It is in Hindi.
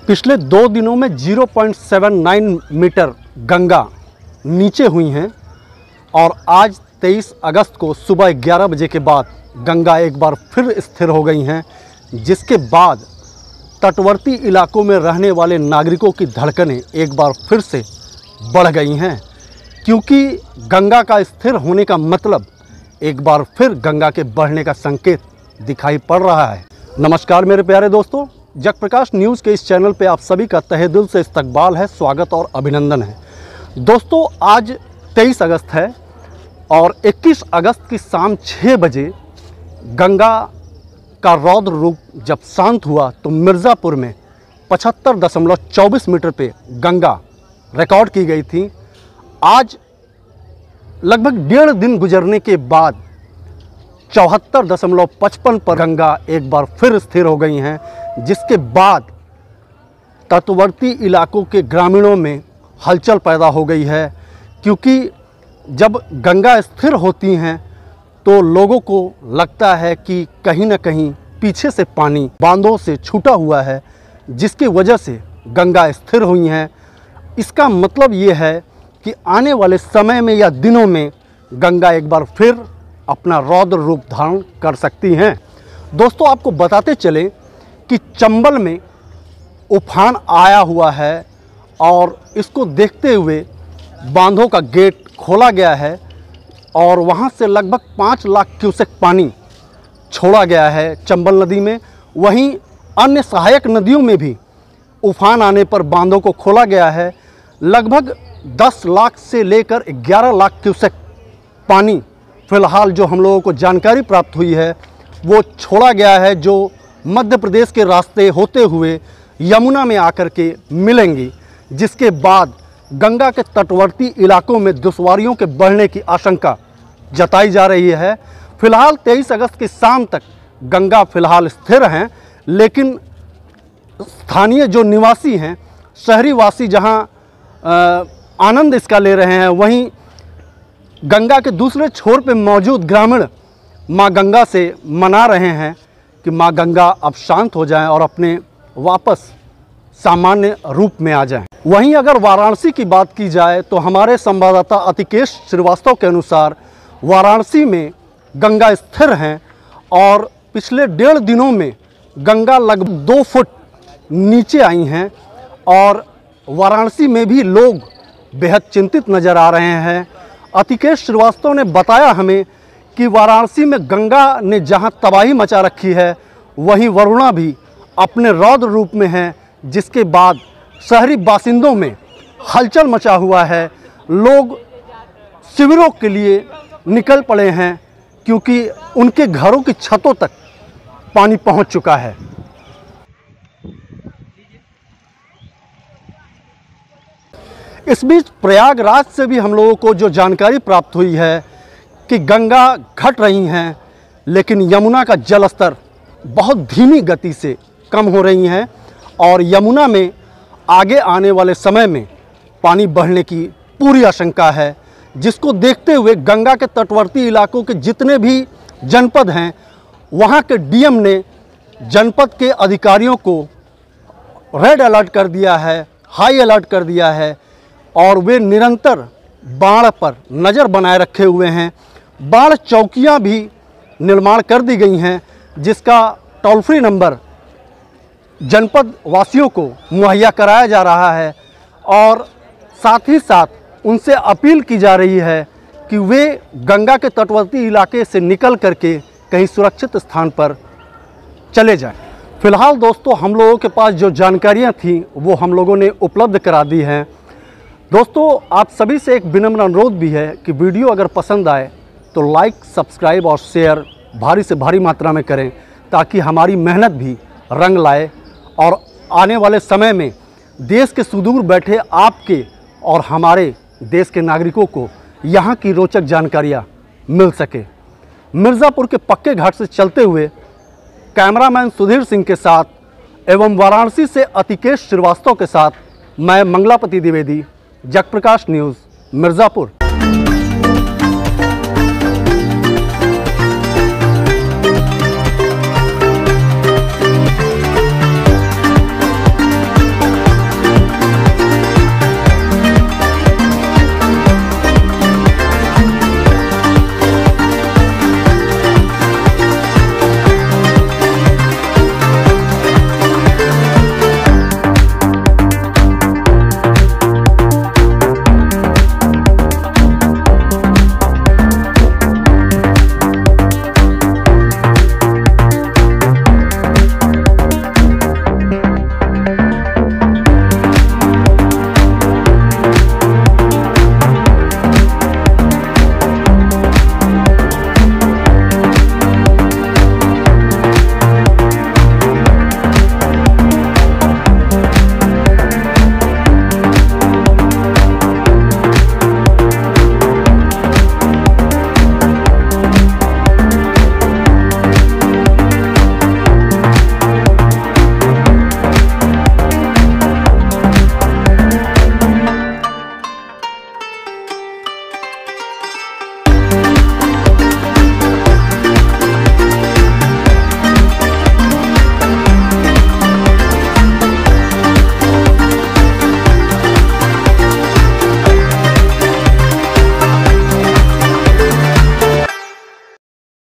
पिछले 2 दिनों में 0.79 मीटर गंगा नीचे हुई हैं और आज 23 अगस्त को सुबह 11 बजे के बाद गंगा एक बार फिर स्थिर हो गई हैं, जिसके बाद तटवर्ती इलाकों में रहने वाले नागरिकों की धड़कनें एक बार फिर से बढ़ गई हैं, क्योंकि गंगा का स्थिर होने का मतलब एक बार फिर गंगा के बढ़ने का संकेत दिखाई पड़ रहा है। नमस्कार मेरे प्यारे दोस्तों, जग प्रकाश न्यूज़ के इस चैनल पे आप सभी का तहे दिल से इस्तकबाल है, स्वागत और अभिनंदन है। दोस्तों, आज 23 अगस्त है और 21 अगस्त की शाम 6 बजे गंगा का रौद्र रूप जब शांत हुआ तो मिर्ज़ापुर में 75.24 मीटर पे गंगा रिकॉर्ड की गई थी। आज लगभग 1.5 दिन गुजरने के बाद 74.55 पर गंगा एक बार फिर स्थिर हो गई हैं, जिसके बाद तटवर्ती इलाकों के ग्रामीणों में हलचल पैदा हो गई है, क्योंकि जब गंगा स्थिर होती हैं तो लोगों को लगता है कि कहीं न कहीं पीछे से पानी बांधों से छूटा हुआ है, जिसकी वजह से गंगा स्थिर हुई हैं। इसका मतलब ये है कि आने वाले समय में या दिनों में गंगा एक बार फिर अपना रौद्र रूप धारण कर सकती हैं। दोस्तों, आपको बताते चलें कि चंबल में उफान आया हुआ है और इसको देखते हुए बांधों का गेट खोला गया है और वहां से लगभग 5 लाख क्यूसेक पानी छोड़ा गया है चंबल नदी में। वहीं अन्य सहायक नदियों में भी उफान आने पर बांधों को खोला गया है। लगभग 10 लाख से लेकर 11 लाख क्यूसेक पानी फ़िलहाल जो हम लोगों को जानकारी प्राप्त हुई है वो छोड़ा गया है, जो मध्य प्रदेश के रास्ते होते हुए यमुना में आकर के मिलेंगी, जिसके बाद गंगा के तटवर्ती इलाकों में दुश्वारियों के बढ़ने की आशंका जताई जा रही है। फ़िलहाल 23 अगस्त की शाम तक गंगा फ़िलहाल स्थिर हैं, लेकिन स्थानीय जो निवासी हैं, शहरी वासी जहां आनंद इसका ले रहे हैं, वहीं गंगा के दूसरे छोर पे मौजूद ग्रामीण माँ गंगा से मना रहे हैं कि माँ गंगा अब शांत हो जाएं और अपने वापस सामान्य रूप में आ जाएं। वहीं अगर वाराणसी की बात की जाए तो हमारे संवाददाता अतिकेश श्रीवास्तव के अनुसार वाराणसी में गंगा स्थिर हैं और पिछले 1.5 दिनों में गंगा लगभग 2 फुट नीचे आई हैं और वाराणसी में भी लोग बेहद चिंतित नज़र आ रहे हैं। अतिकेश श्रीवास्तव ने बताया हमें कि वाराणसी में गंगा ने जहां तबाही मचा रखी है, वहीं वरुणा भी अपने रौद्र रूप में है, जिसके बाद शहरी बासिंदों में हलचल मचा हुआ है। लोग शिविरों के लिए निकल पड़े हैं, क्योंकि उनके घरों की छतों तक पानी पहुंच चुका है। इस बीच प्रयागराज से भी हम लोगों को जो जानकारी प्राप्त हुई है कि गंगा घट रही हैं, लेकिन यमुना का जल स्तर बहुत धीमी गति से कम हो रही हैं और यमुना में आगे आने वाले समय में पानी बढ़ने की पूरी आशंका है, जिसको देखते हुए गंगा के तटवर्ती इलाकों के जितने भी जनपद हैं, वहाँ के डीएम ने जनपद के अधिकारियों को रेड अलर्ट कर दिया है, हाई अलर्ट कर दिया है और वे निरंतर बाढ़ पर नज़र बनाए रखे हुए हैं। बाढ़ चौकियां भी निर्माण कर दी गई हैं, जिसका टोल फ्री नंबर जनपद वासियों को मुहैया कराया जा रहा है और साथ ही साथ उनसे अपील की जा रही है कि वे गंगा के तटवर्ती इलाके से निकल करके कहीं सुरक्षित स्थान पर चले जाएं। फिलहाल दोस्तों, हम लोगों के पास जो जानकारियां थीं वो हम लोगों ने उपलब्ध करा दी हैं। दोस्तों, आप सभी से एक विनम्र अनुरोध भी है कि वीडियो अगर पसंद आए तो लाइक, सब्सक्राइब और शेयर भारी से भारी मात्रा में करें, ताकि हमारी मेहनत भी रंग लाए और आने वाले समय में देश के सुदूर बैठे आपके और हमारे देश के नागरिकों को यहाँ की रोचक जानकारियाँ मिल सके। मिर्ज़ापुर के पक्के घाट से चलते हुए कैमरामैन सुधीर सिंह के साथ एवं वाराणसी से अतिकेश श्रीवास्तव के साथ मैं मंगलापति द्विवेदी, जग प्रकाश न्यूज़, मिर्ज़ापुर।